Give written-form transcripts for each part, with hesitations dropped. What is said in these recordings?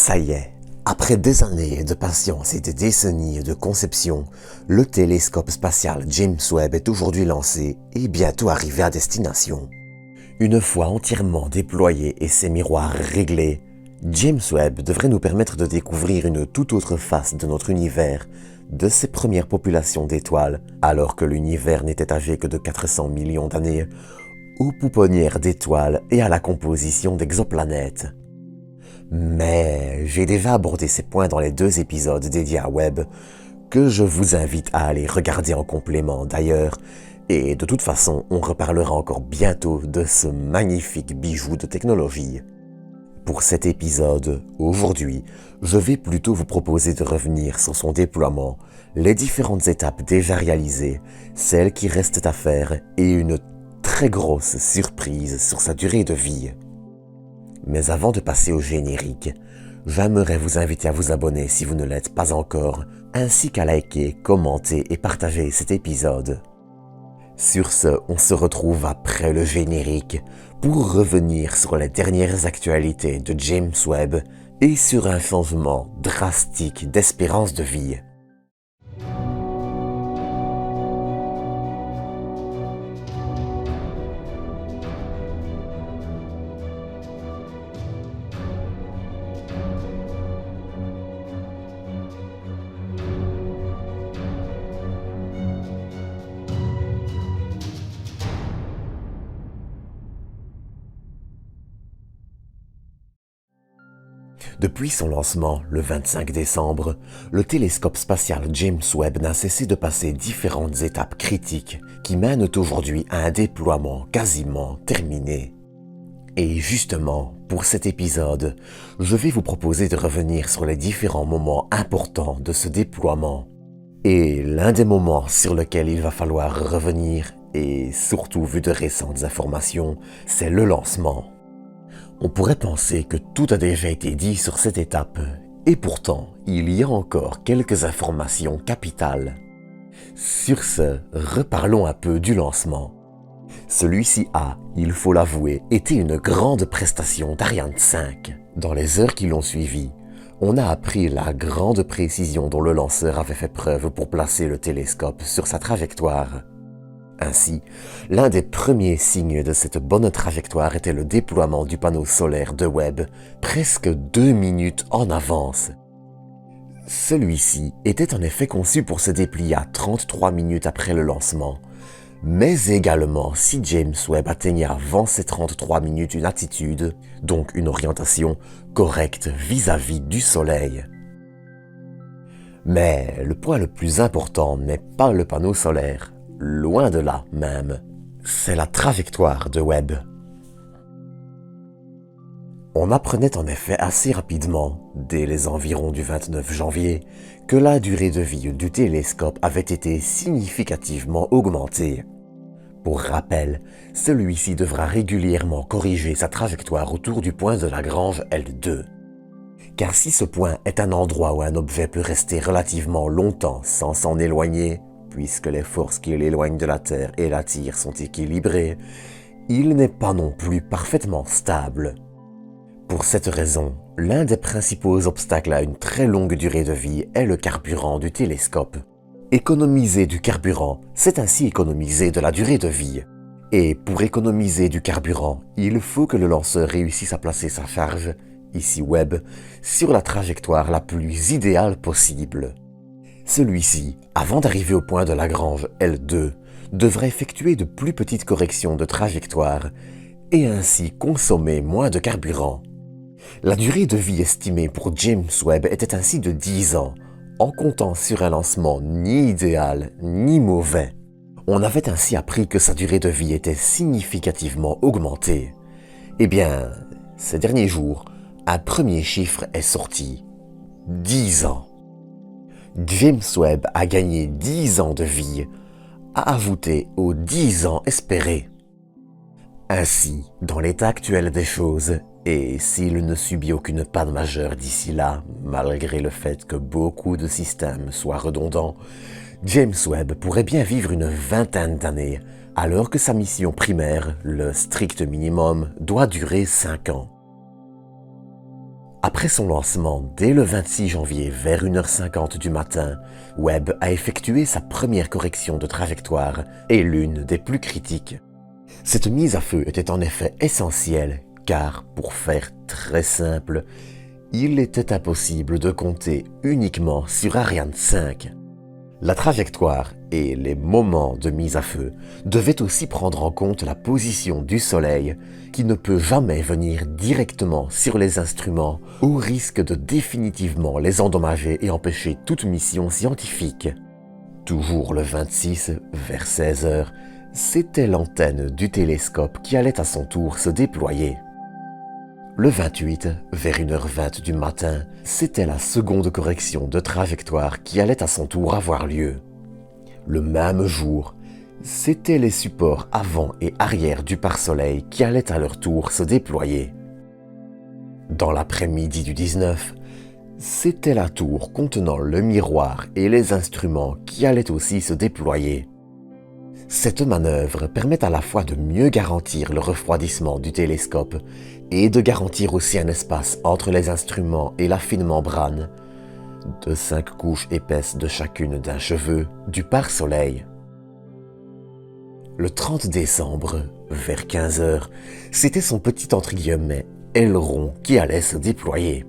Ça y est, après des années de patience et des décennies de conception, le télescope spatial James Webb est aujourd'hui lancé et bientôt arrivé à destination. Une fois entièrement déployé et ses miroirs réglés, James Webb devrait nous permettre de découvrir une toute autre face de notre univers, de ses premières populations d'étoiles, alors que l'univers n'était âgé que de 400 millions d'années, aux pouponnières d'étoiles et à la composition d'exoplanètes. Mais j'ai déjà abordé ces points dans les 2 épisodes dédiés à Webb, que je vous invite à aller regarder en complément d'ailleurs, et de toute façon on reparlera encore bientôt de ce magnifique bijou de technologie. Pour cet épisode, aujourd'hui, je vais plutôt vous proposer de revenir sur son déploiement, les différentes étapes déjà réalisées, celles qui restent à faire et une très grosse surprise sur sa durée de vie. Mais avant de passer au générique, j'aimerais vous inviter à vous abonner si vous ne l'êtes pas encore, ainsi qu'à liker, commenter et partager cet épisode. Sur ce, on se retrouve après le générique pour revenir sur les dernières actualités de James Webb et sur un changement drastique d'espérance de vie. Depuis son lancement, le 25 décembre, le télescope spatial James Webb n'a cessé de passer différentes étapes critiques qui mènent aujourd'hui à un déploiement quasiment terminé. Et justement, pour cet épisode, je vais vous proposer de revenir sur les différents moments importants de ce déploiement. Et l'un des moments sur lesquels il va falloir revenir, et surtout vu de récentes informations, c'est le lancement. On pourrait penser que tout a déjà été dit sur cette étape, et pourtant, il y a encore quelques informations capitales. Sur ce, reparlons un peu du lancement. Celui-ci a, il faut l'avouer, été une grande prestation d'Ariane 5. Dans les heures qui l'ont suivi, on a appris la grande précision dont le lanceur avait fait preuve pour placer le télescope sur sa trajectoire. Ainsi, l'un des premiers signes de cette bonne trajectoire était le déploiement du panneau solaire de Webb, presque 2 minutes en avance. Celui-ci était en effet conçu pour se déplier à 33 minutes après le lancement, mais également si James Webb atteignait avant ces 33 minutes une attitude, donc une orientation correcte vis-à-vis du Soleil. Mais le point le plus important n'est pas le panneau solaire. Loin de là même, c'est la trajectoire de Webb. On apprenait en effet assez rapidement, dès les environs du 29 janvier, que la durée de vie du télescope avait été significativement augmentée. Pour rappel, celui-ci devra régulièrement corriger sa trajectoire autour du point de Lagrange L2. Car si ce point est un endroit où un objet peut rester relativement longtemps sans s'en éloigner, puisque les forces qui l'éloignent de la Terre et l'attirent sont équilibrées, il n'est pas non plus parfaitement stable. Pour cette raison, l'un des principaux obstacles à une très longue durée de vie est le carburant du télescope. Économiser du carburant, c'est ainsi économiser de la durée de vie. Et pour économiser du carburant, il faut que le lanceur réussisse à placer sa charge, ici Webb, sur la trajectoire la plus idéale possible. Celui-ci, avant d'arriver au point de Lagrange L2, devrait effectuer de plus petites corrections de trajectoire et ainsi consommer moins de carburant. La durée de vie estimée pour James Webb était ainsi de 10 ans, en comptant sur un lancement ni idéal ni mauvais. On avait ainsi appris que sa durée de vie était significativement augmentée. Eh bien, ces derniers jours, un premier chiffre est sorti. 10 ans. James Webb a gagné 10 ans de vie, à ajouter aux 10 ans espérés. Ainsi, dans l'état actuel des choses, et s'il ne subit aucune panne majeure d'ici là, malgré le fait que beaucoup de systèmes soient redondants, James Webb pourrait bien vivre une 20aine d'années, alors que sa mission primaire, le strict minimum, doit durer 5 ans. Après son lancement, dès le 26 janvier vers 1h50 du matin, Webb a effectué sa première correction de trajectoire et l'une des plus critiques. Cette mise à feu était en effet essentielle car, pour faire très simple, il était impossible de compter uniquement sur Ariane 5. La trajectoire et les moments de mise à feu devaient aussi prendre en compte la position du Soleil qui ne peut jamais venir directement sur les instruments au risque de définitivement les endommager et empêcher toute mission scientifique. Toujours le 26, vers 16h, c'était l'antenne du télescope qui allait à son tour se déployer. Le 28, vers 1h20 du matin, c'était la seconde correction de trajectoire qui allait à son tour avoir lieu. Le même jour, c'étaient les supports avant et arrière du pare-soleil qui allaient à leur tour se déployer. Dans l'après-midi du 19, c'était la tour contenant le miroir et les instruments qui allaient aussi se déployer. Cette manœuvre permet à la fois de mieux garantir le refroidissement du télescope et de garantir aussi un espace entre les instruments et la fine membrane, de 5 couches épaisses de chacune d'un cheveu, du pare-soleil. Le 30 décembre, vers 15h, c'était son petit aileron qui allait se déployer.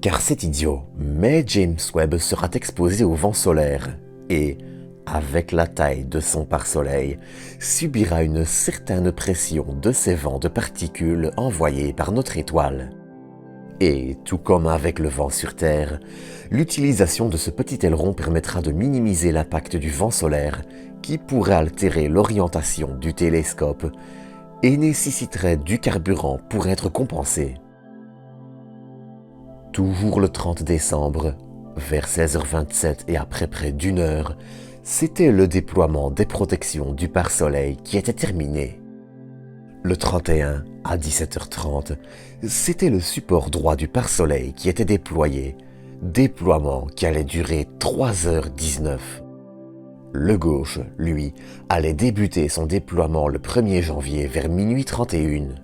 Car c'est idiot, mais James Webb sera exposé au vent solaire et, avec la taille de son pare-soleil, subira une certaine pression de ces vents de particules envoyés par notre étoile. Et, tout comme avec le vent sur Terre, l'utilisation de ce petit aileron permettra de minimiser l'impact du vent solaire qui pourrait altérer l'orientation du télescope et nécessiterait du carburant pour être compensé. Toujours le 30 décembre, vers 16h27 et après près d'une heure, c'était le déploiement des protections du pare-soleil qui était terminé. Le 31, à 17h30, c'était le support droit du pare-soleil qui était déployé, déploiement qui allait durer 3h19. Le gauche, lui, allait débuter son déploiement le 1er janvier vers minuit 31.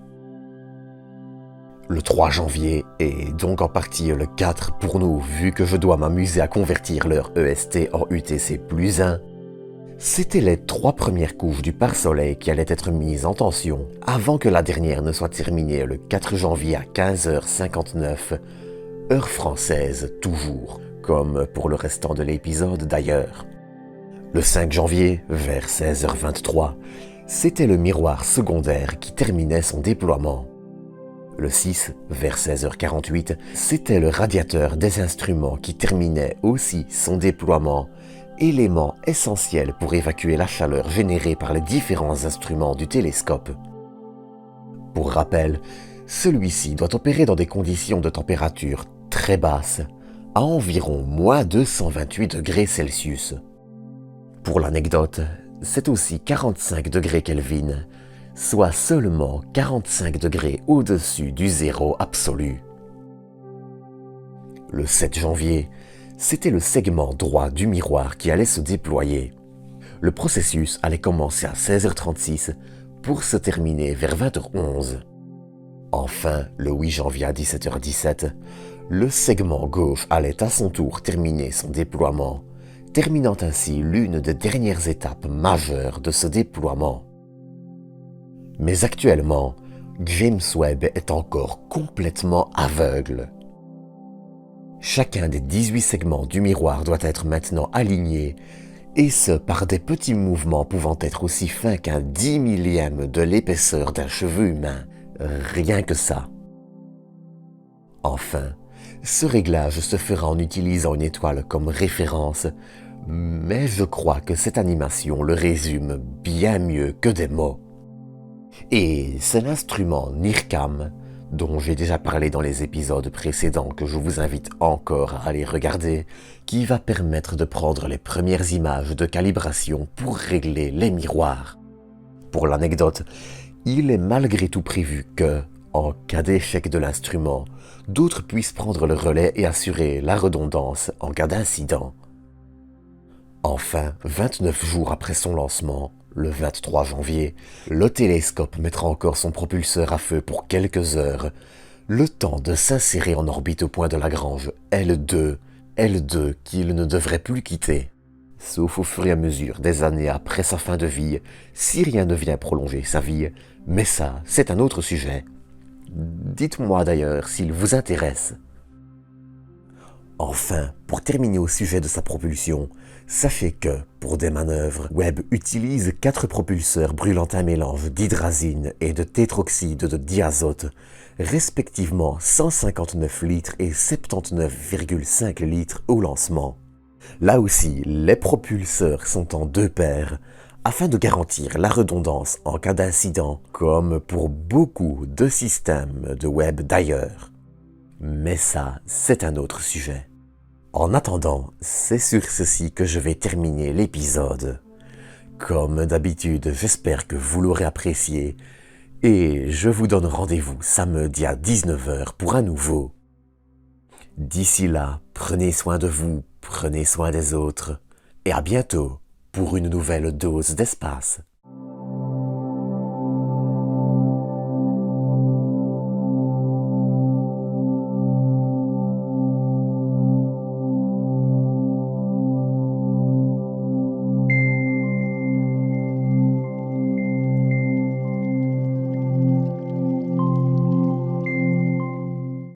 Le 3 janvier, et donc en partie le 4 pour nous vu que je dois m'amuser à convertir l'heure EST en UTC plus 1, c'était les 3 premières couches du pare-soleil qui allaient être mises en tension avant que la dernière ne soit terminée le 4 janvier à 15h59, heure française toujours, comme pour le restant de l'épisode d'ailleurs. Le 5 janvier, vers 16h23, c'était le miroir secondaire qui terminait son déploiement. Le 6, vers 16h48, c'était le radiateur des instruments qui terminait aussi son déploiement, élément essentiel pour évacuer la chaleur générée par les différents instruments du télescope. Pour rappel, celui-ci doit opérer dans des conditions de température très basses, à environ moins 228 degrés Celsius. Pour l'anecdote, c'est aussi 45 degrés Kelvin, soit seulement 45 degrés au-dessus du zéro absolu. Le 7 janvier, c'était le segment droit du miroir qui allait se déployer. Le processus allait commencer à 16h36 pour se terminer vers 20h11. Enfin, le 8 janvier à 17h17, le segment gauche allait à son tour terminer son déploiement, terminant ainsi l'une des dernières étapes majeures de ce déploiement. Mais actuellement, James Webb est encore complètement aveugle. Chacun des 18 segments du miroir doit être maintenant aligné, et ce par des petits mouvements pouvant être aussi fins qu'un 10 millième de l'épaisseur d'un cheveu humain, rien que ça. Enfin, ce réglage se fera en utilisant une étoile comme référence, mais je crois que cette animation le résume bien mieux que des mots. Et c'est l'instrument NIRCam, dont j'ai déjà parlé dans les épisodes précédents que je vous invite encore à aller regarder, qui va permettre de prendre les premières images de calibration pour régler les miroirs. Pour l'anecdote, il est malgré tout prévu que, en cas d'échec de l'instrument, d'autres puissent prendre le relais et assurer la redondance en cas d'incident. Enfin, 29 jours après son lancement, le 23 janvier, le télescope mettra encore son propulseur à feu pour quelques heures, le temps de s'insérer en orbite au point de Lagrange L2 qu'il ne devrait plus quitter. Sauf au fur et à mesure des années après sa fin de vie, si rien ne vient prolonger sa vie, mais ça, c'est un autre sujet. Dites-moi d'ailleurs s'il vous intéresse. Enfin, pour terminer au sujet de sa propulsion, sachez que, pour des manœuvres, Webb utilise 4 propulseurs brûlant un mélange d'hydrazine et de tétroxyde de diazote, respectivement 159 litres et 79,5 litres au lancement. Là aussi, les propulseurs sont en 2 paires, afin de garantir la redondance en cas d'incident, comme pour beaucoup de systèmes de Webb d'ailleurs. Mais ça, c'est un autre sujet. En attendant, c'est sur ceci que je vais terminer l'épisode. Comme d'habitude, j'espère que vous l'aurez apprécié, et je vous donne rendez-vous samedi à 19 h pour un nouveau. D'ici là, prenez soin de vous, prenez soin des autres, et à bientôt pour une nouvelle dose d'espace.